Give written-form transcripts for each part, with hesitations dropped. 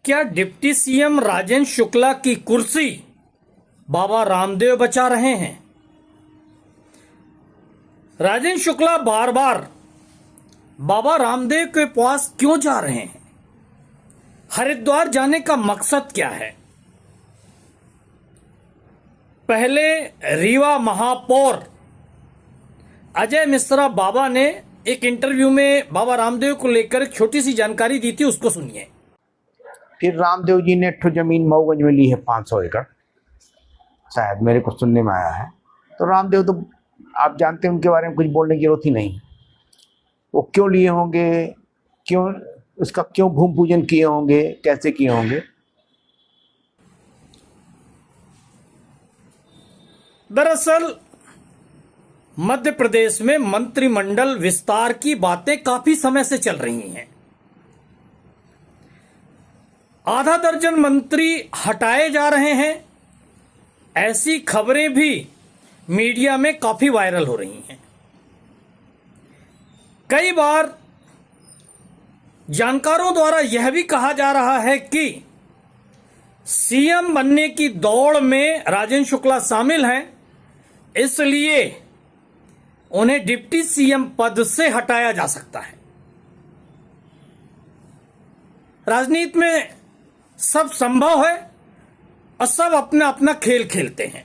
क्या deputy CM Rajendra Shukla की कुर्सी बाबा रामदेव बचा रहे हैं? राजेंद्र शुक्ला बार बार बाबा रामदेव के पास क्यों जा रहे हैं? हरिद्वार जाने का मकसद क्या है? पहले रीवा महापौर अजय मिश्रा बाबा ने एक इंटरव्यू में बाबा रामदेव को लेकर एक छोटी सी जानकारी दी थी, उसको सुनिए। फिर रामदेव जी ने एक जमीन मऊगंज में ली है 500 एकड़, शायद मेरे को सुनने में आया है। तो रामदेव तो आप जानते हैं, उनके बारे में कुछ बोलने की जरूरत ही नहीं। वो क्यों लिए होंगे, क्यों उसका क्यों भूमि पूजन किए होंगे, कैसे किए होंगे? दरअसल मध्य प्रदेश में मंत्रिमंडल विस्तार की बातें काफी समय से चल रही हैं। आधा दर्जन मंत्री हटाए जा रहे हैं, ऐसी खबरें भी मीडिया में काफी वायरल हो रही हैं। कई बार जानकारों द्वारा यह भी कहा जा रहा है कि सीएम बनने की दौड़ में राजेंद्र शुक्ला शामिल हैं, इसलिए उन्हें डिप्टी सीएम पद से हटाया जा सकता है। राजनीति में सब संभव है और सब अपना अपना खेल खेलते हैं।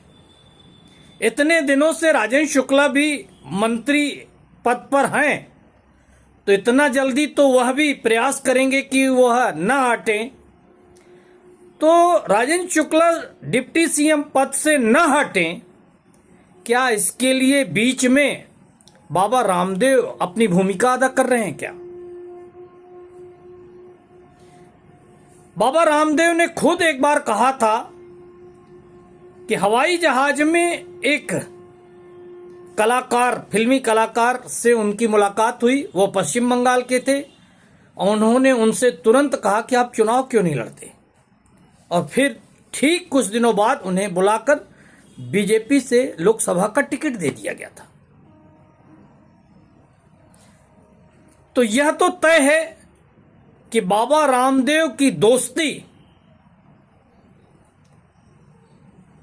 इतने दिनों से राजेंद्र शुक्ला भी मंत्री पद पर हैं, तो इतना जल्दी तो वह भी प्रयास करेंगे कि वह न हटें। तो राजेंद्र शुक्ला डिप्टी सीएम पद से न हटें, क्या इसके लिए बीच में बाबा रामदेव अपनी भूमिका अदा कर रहे हैं क्या? बाबा रामदेव ने खुद एक बार कहा था कि हवाई जहाज में एक कलाकार, फिल्मी कलाकार से उनकी मुलाकात हुई। वो पश्चिम बंगाल के थे और उन्होंने उनसे तुरंत कहा कि आप चुनाव क्यों नहीं लड़ते, और फिर ठीक कुछ दिनों बाद उन्हें बुलाकर बीजेपी से लोकसभा का टिकट दे दिया गया था। तो यह तो तय है कि बाबा रामदेव की दोस्ती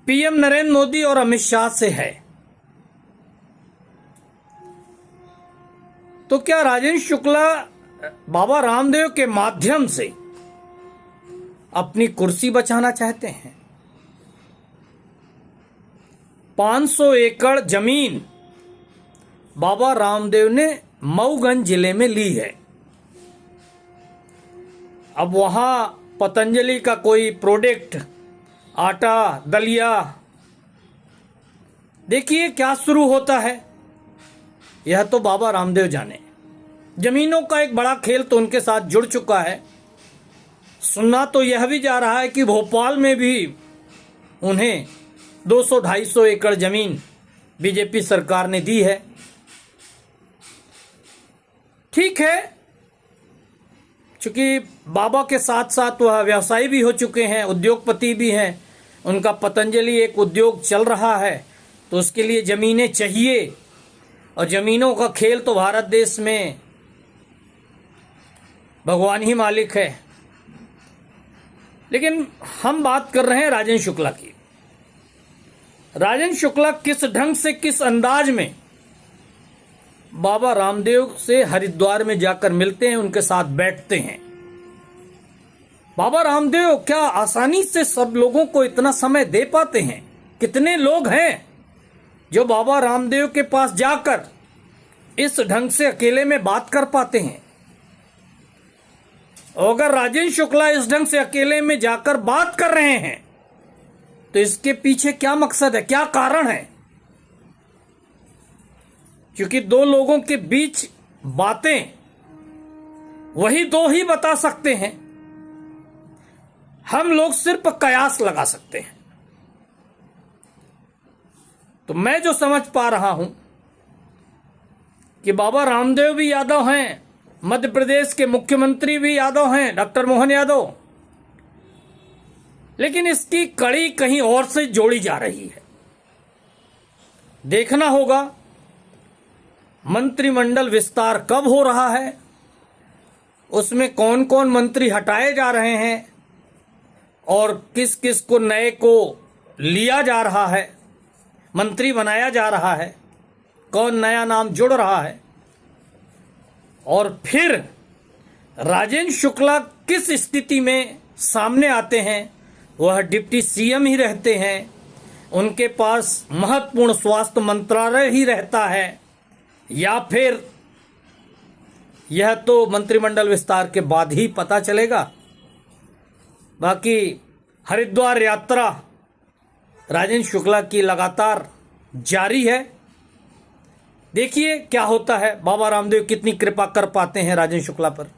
पीएम नरेंद्र मोदी और अमित शाह से है। तो क्या राजेंद्र शुक्ला बाबा रामदेव के माध्यम से अपनी कुर्सी बचाना चाहते हैं? 500 एकड़ जमीन बाबा रामदेव ने मऊगंज जिले में ली है। अब वहां पतंजलि का कोई प्रोडक्ट, आटा, दलिया, देखिए क्या शुरू होता है, यह तो बाबा रामदेव जाने। जमीनों का एक बड़ा खेल तो उनके साथ जुड़ चुका है। सुनना तो यह भी जा रहा है कि भोपाल में भी उन्हें 200-250 एकड़ जमीन बीजेपी सरकार ने दी है। ठीक है, चूंकि बाबा के साथ साथ वह व्यवसायी भी हो चुके हैं, उद्योगपति भी हैं, उनका पतंजलि एक उद्योग चल रहा है, तो उसके लिए जमीनें चाहिए। और जमीनों का खेल तो भारत देश में भगवान ही मालिक है। लेकिन हम बात कर रहे हैं राजेंद्र शुक्ला की। राजेंद्र शुक्ला किस ढंग से, किस अंदाज में बाबा रामदेव से हरिद्वार में जाकर मिलते हैं, उनके साथ बैठते हैं। बाबा रामदेव क्या आसानी से सब लोगों को इतना समय दे पाते हैं? कितने लोग हैं जो बाबा रामदेव के पास जाकर इस ढंग से अकेले में बात कर पाते हैं? अगर राजेंद्र शुक्ला इस ढंग से अकेले में जाकर बात कर रहे हैं, तो इसके पीछे क्या मकसद है, क्या कारण है? क्योंकि दो लोगों के बीच बातें वही दो ही बता सकते हैं, हम लोग सिर्फ कयास लगा सकते हैं। तो मैं जो समझ पा रहा हूं कि बाबा रामदेव भी यादव हैं, मध्य प्रदेश के मुख्यमंत्री भी यादव हैं, डॉक्टर मोहन यादव, लेकिन इसकी कड़ी कहीं और से जोड़ी जा रही है। देखना होगा मंत्रिमंडल विस्तार कब हो रहा है, उसमें कौन कौन मंत्री हटाए जा रहे हैं, और किस किस को नए को लिया जा रहा है, मंत्री बनाया जा रहा है, कौन नया नाम जुड़ रहा है, और फिर राजेंद्र शुक्ला किस स्थिति में सामने आते हैं। वह डिप्टी सीएम ही रहते हैं, उनके पास महत्वपूर्ण स्वास्थ्य मंत्रालय ही रहता है, या फिर यह तो मंत्रिमंडल विस्तार के बाद ही पता चलेगा। बाकी हरिद्वार यात्रा राजेंद्र शुक्ला की लगातार जारी है। देखिए क्या होता है, बाबा रामदेव कितनी कृपा कर पाते हैं राजेंद्र शुक्ला पर।